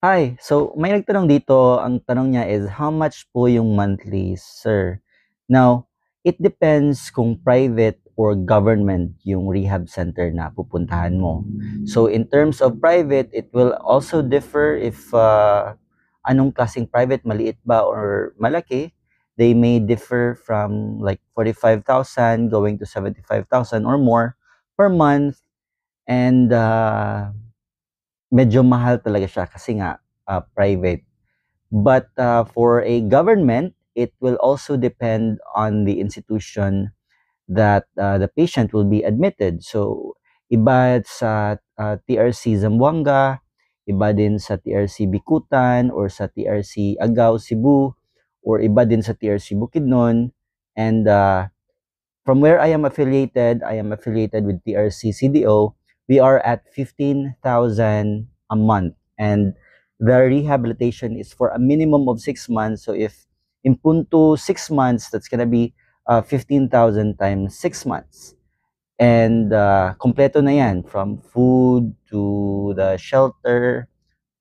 Hi, so may nagtanong dito, ang tanong niya is how much po yung monthly, sir? Now, it depends kung private or government yung rehab center na pupuntahan mo. So in terms of private, it will also differ if anong klaseng private, maliit ba or malaki. They may differ from like 45,000 going to 75,000 or more per month, and medyo mahal talaga siya kasi nga private. But for a government, it will also depend on the institution that the patient will be admitted. So, iba sa TRC Zamboanga, iba din sa TRC Bikutan, or sa TRC Agao, Cebu, or iba din sa TRC Bukidnon. And from where I am affiliated with TRC CDO. We are at 15,000 a month, and the rehabilitation is for a minimum of 6 months. So if in punto 6 months, that's gonna be 15,000 times 6 months. And kompleto na yan, from food to the shelter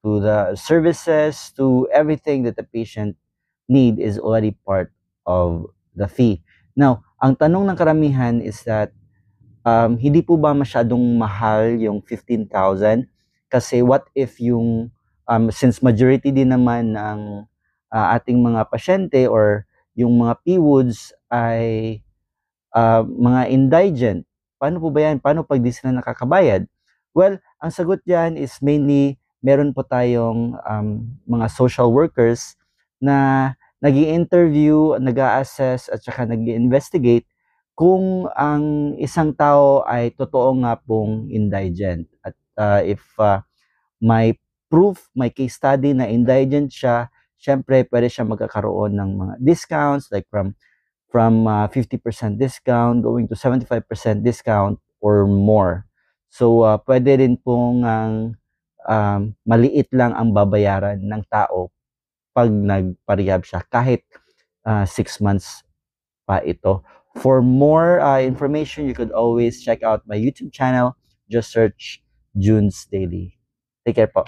to the services to everything that the patient need is already part of the fee. Now, ang tanong ng karamihan is that hindi po ba masyadong mahal yung 15,000? Kasi what if yung, since majority din naman ng ating mga pasyente or yung mga PWODs ay mga indigent, paano po ba yan? Paano pag di sila nakakabayad? Well, ang sagot dyan is mainly meron po tayong mga social workers na nag-i-interview, nag-a-assess at saka nag-i-investigate kung ang isang tao ay totoo nga pong indigent. At if may proof, may case study na indigent siya, syempre pwede siya magkakaroon ng mga discounts like from 50% discount going to 75% discount or more. So, pwede rin pong maliit lang ang babayaran ng tao pag nagpa-rehab siya kahit 6 months pa ito. For more information, you could always check out my YouTube channel. Just search June's Daily. Take care po.